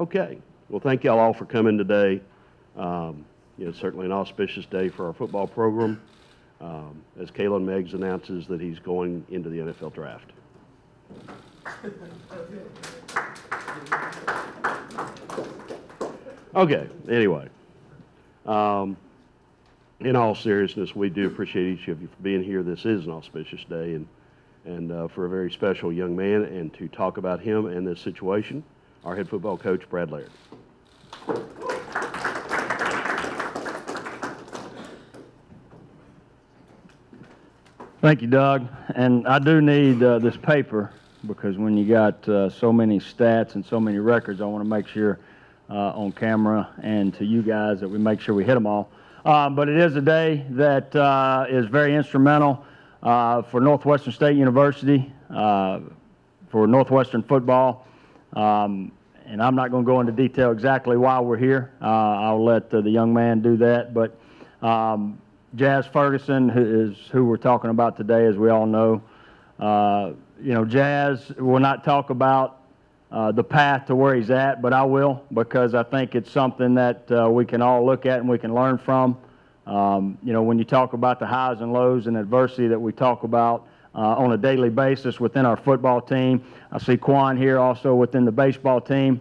Okay. Well, thank y'all all for coming today. Certainly an auspicious day for our football program, as Kalen Meggs announces that he's going into the NFL draft. Okay, anyway. In all seriousness, we do appreciate each of you for being here. This is an auspicious day and for a very special young man, and to talk about him and this situation, our head football coach, Brad Laird. Thank you, Doug. And I do need this paper because when you got so many stats and so many records, I want to make sure on camera and to you guys that we make sure we hit them all. But it is a day that is very instrumental for Northwestern State University, for Northwestern football. And I'm not going to go into detail exactly why we're here. I'll let the young man do that. But Jazz Ferguson is who we're talking about today, as we all know. Jazz will not talk about the path to where he's at, but I will, because I think it's something that we can all look at and we can learn from. When you talk about the highs and lows and adversity that we talk about on a daily basis within our football team, I see Quan here also within the baseball team.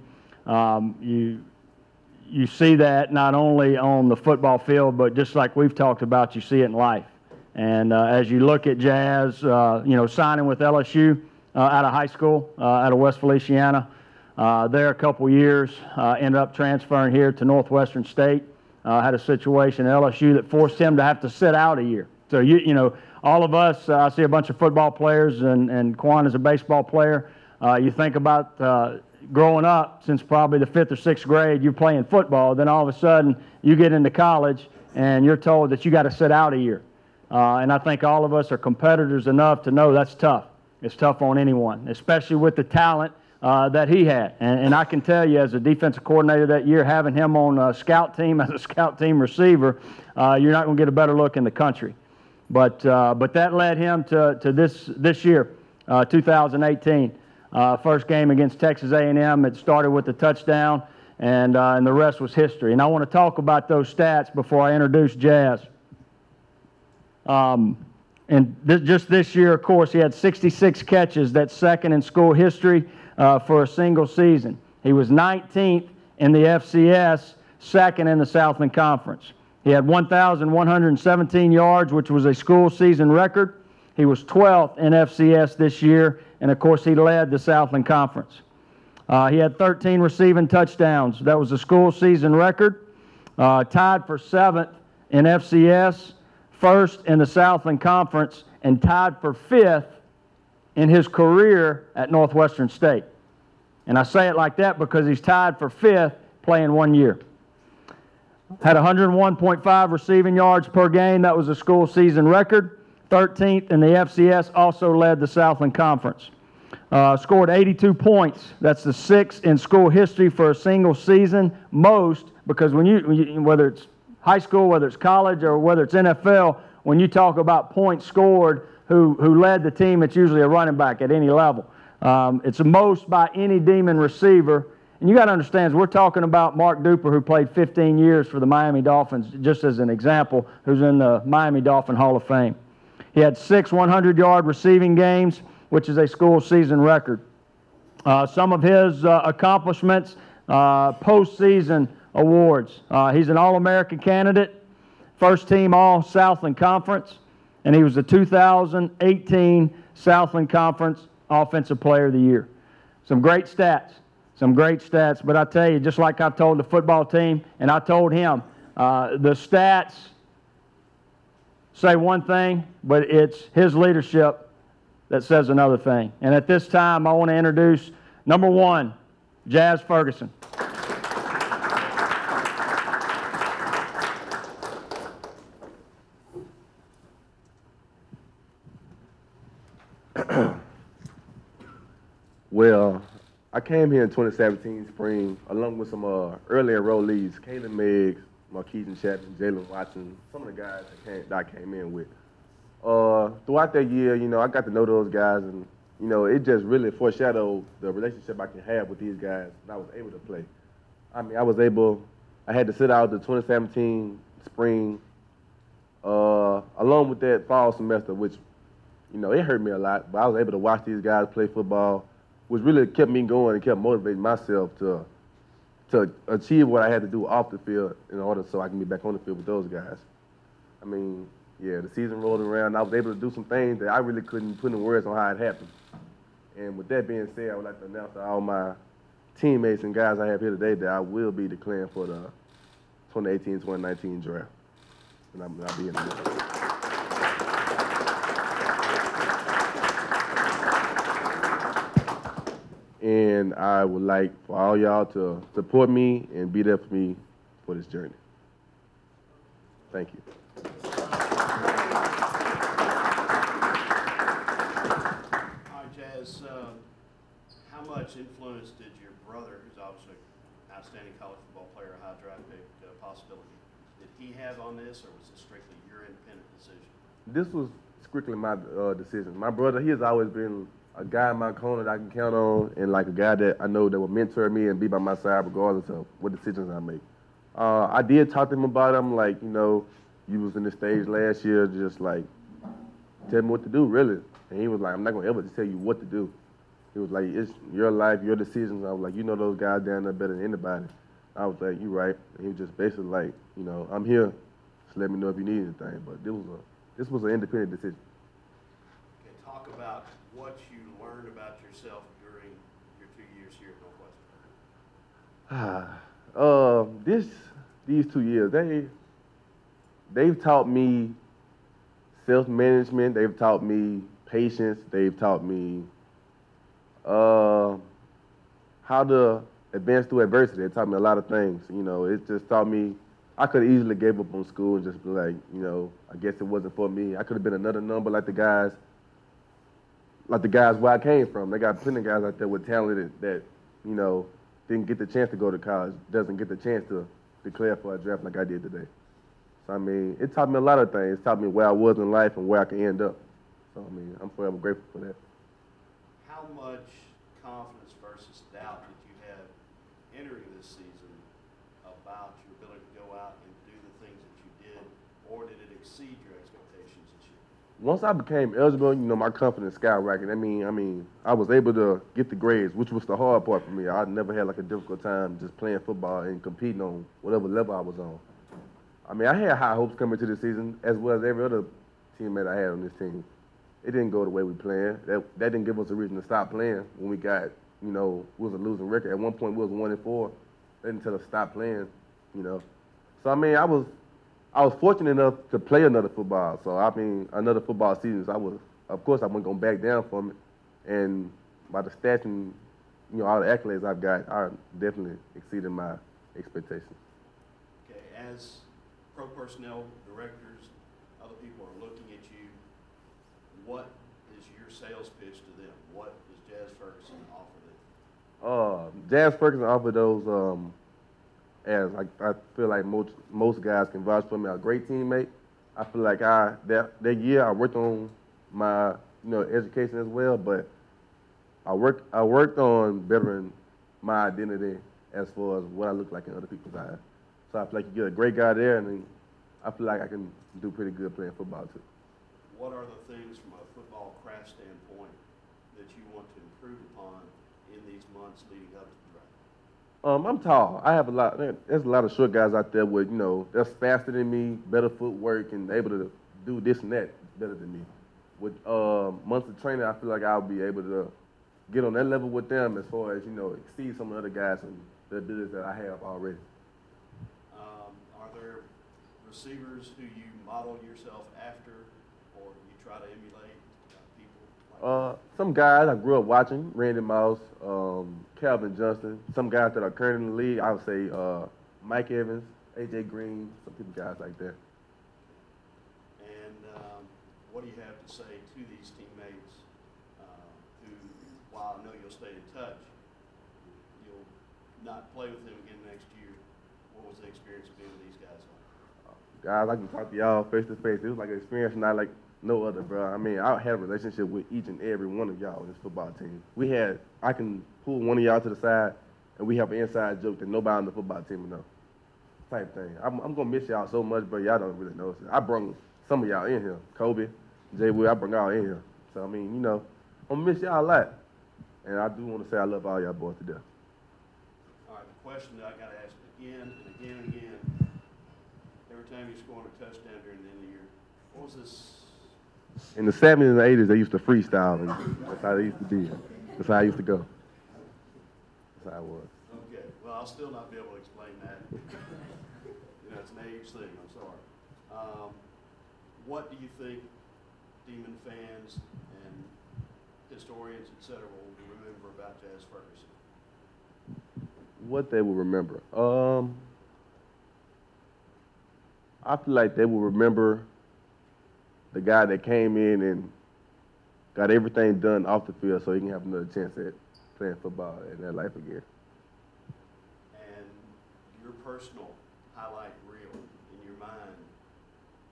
You see that not only on the football field, but just like we've talked about, you see it in life. And as you look at Jazz, signing with LSU out of high school, out of West Feliciana, there a couple years, ended up transferring here to Northwestern State. Had a situation at LSU that forced him to have to sit out a year. So, all of us, I see a bunch of football players, and Quan is a baseball player. You think about growing up, since probably the 5th or 6th grade, you're playing football. Then all of a sudden, you get into college, and you're told that you got to sit out a year. And I think all of us are competitors enough to know that's tough. It's tough on anyone, especially with the talent that he had. And I can tell you, as a defensive coordinator that year, having him on a scout team as a scout team receiver, you're not going to get a better look in the country. But that led him to this year, 2018. First game against Texas A&M, it started with a touchdown, and the rest was history. And I want to talk about those stats before I introduce Jazz. Just this year, of course, he had 66 catches. That's second in school history for a single season. He was 19th in the FCS, second in the Southland Conference. He had 1,117 yards, which was a school season record. He was 12th in FCS this year, and of course he led the Southland Conference. He had 13 receiving touchdowns. That was a school season record. Tied for 7th in FCS, first in the Southland Conference, and tied for 5th in his career at Northwestern State. And I say it like that because he's tied for 5th playing 1 year. Had 101.5 receiving yards per game. That was a school season record. 13th in the FCS, also led the Southland Conference. Scored 82 points. That's the 6th in school history for a single season, most, because when you whether it's high school, whether it's college, or whether it's NFL, when you talk about points scored, who led the team, it's usually a running back at any level. It's the most by any Demon receiver. And you got to understand, we're talking about Mark Duper, who played 15 years for the Miami Dolphins, just as an example, who's in the Miami Dolphin Hall of Fame. He had 6 100-yard receiving games, which is a school season record. Some of his accomplishments, postseason awards. He's an All-American candidate, first team All-Southland Conference, and he was the 2018 Southland Conference Offensive Player of the Year. Some great stats. But I tell you, just like I've told the football team, and I told him, the stats say one thing, but it's his leadership that says another thing. And at this time, I want to introduce number 1, Jazz Ferguson. Well, I came here in 2017 spring along with some early enrollees, Kalen Meggs, Marquise Chapman, Jalen Watson, some of the guys that I came in with. Throughout that year, I got to know those guys, and, it just really foreshadowed the relationship I can have with these guys when I was able to play. I mean, I had to sit out the 2017 spring, along with that fall semester, which, it hurt me a lot, but I was able to watch these guys play football, which really kept me going and kept motivating myself to achieve what I had to do off the field in order so I can be back on the field with those guys. I mean, yeah, the season rolled around, and I was able to do some things that I really couldn't put in words on how it happened. And with that being said, I would like to announce to all my teammates and guys I have here today that I will be declaring for the 2018-2019 draft. And I'll be in the And I would like for all y'all to support me and be there for me for this journey. Thank you. All right, Jazz, how much influence did your brother, who's obviously an outstanding college football player, a high draft pick possibility, did he have on this, or was it strictly your independent decision? This was strictly my decision. My brother, he has always been a guy in my corner that I can count on, and like a guy that I know that will mentor me and be by my side regardless of what decisions I make. I did talk to him about it. I'm like, you was in the stage last year, just like, tell me what to do, really. And he was like, I'm not going to ever just tell you what to do. He was like, it's your life, your decisions. I was like, those guys down there better than anybody. I was like, you right. And he was just basically like, I'm here. Just let me know if you need anything. But this was an independent decision. Okay, talk about what you learned about yourself during your 2 years here at Northwestern. These 2 years, they've taught me self-management. They've taught me patience. They've taught me how to advance through adversity. They taught me a lot of things. It just taught me I could have easily gave up on school and just be like, I guess it wasn't for me. I could have been another number like the guys where I came from. They got plenty of guys out there with talent that didn't get the chance to go to college, doesn't get the chance to declare for a draft like I did today. So, I mean, it taught me a lot of things. It taught me where I was in life and where I can end up. So, I mean, I'm forever grateful for that. How much confidence versus doubt did you have entering this season about your ability to go out and do the things that you did, or did it exceed your expectations this year? Once I became eligible, my confidence skyrocketed. I mean, I was able to get the grades, which was the hard part for me. I never had like a difficult time just playing football and competing on whatever level I was on. I mean, I had high hopes coming to the season, as well as every other teammate I had on this team. It didn't go the way we planned. That didn't give us a reason to stop playing when we got, we was a losing record. At one point, we was 1-4. They didn't tell us to stop playing, So, I mean, I was fortunate enough to play another football. So, I mean, another football season. So of course, I wasn't going to back down from it. And by the stats and, all the accolades I've got, I definitely exceeded my expectations. Okay, as pro personnel directors, other people are looking at you. What is your sales pitch to them? What does Jazz Ferguson offer them? Jazz Ferguson offered those, as I feel like most guys can vouch for me, a great teammate. I feel like that year I worked on my education as well, but I worked on bettering my identity as far as what I look like in other people's eyes. So I feel like you get a great guy there, and then I feel like I can do pretty good playing football too. What are the things from a football craft standpoint that you want to improve upon in these months leading up to the draft? I'm tall. I have there's a lot of short guys out there with, that's faster than me, better footwork, and able to do this and that better than me. With months of training, I feel like I'll be able to get on that level with them as far as, exceed some of the other guys and the abilities that I have already. Are there receivers who you model yourself after, or you try to emulate people? Some guys I grew up watching, Randy Moss, Calvin Johnston. Some guys that are current in the league, I would say Mike Evans, A.J. Green, some people guys like that. And what do you have to say to these teammates who, while I know you'll stay in touch, you'll not play with them again next year? What was the experience of being with these guys like? Guys, I can talk to y'all face to face. It was like an experience not like no other, bro. I mean, I had a relationship with each and every one of y'all in this football team. I can pull one of y'all to the side and we have an inside joke that nobody on the football team will know. Type thing. I'm gonna miss y'all so much, but y'all don't really know. I brung some of y'all in here. Kobe, Jay Will, I bring y'all in here. So I mean, you know, I'm gonna miss y'all a lot. And I do want to say I love all y'all boys to death. All right, the question that I got to ask again and again and again, every time you score a touchdown during the end of the year, what was this? In the 70s and 80s, they used to freestyle, and that's how they used to be. That's how I used to go. That's how it was. Okay, well, I'll still not be able to explain that. You know, it's an age thing, I'm sorry. What do you think Demon fans and historians, et cetera, will remember about Jazz Ferguson? What they will remember? I feel like they will remember the guy that came in and got everything done off the field so he can have another chance at playing football in their life again. And your personal highlight reel in your mind,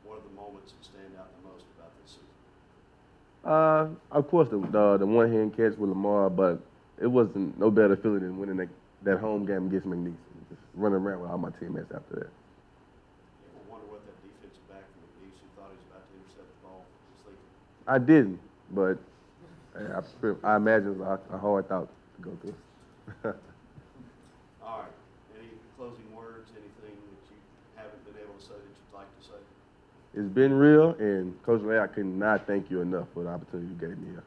what are the moments that stand out the most about this season? Of course, the one-hand catch with Lamar, but it wasn't no better feeling than winning that home game against McNeese. Just running around with all my teammates after that. You ever wonder what that defensive back from McNeese who thought he was about to intercept the ball was thinking? I didn't, but I imagine it was a hard thought to go through. All right. Any closing words, anything that you haven't been able to say that you'd like to say? It's been real, and Coach Ray, I cannot thank you enough for the opportunity you gave me here.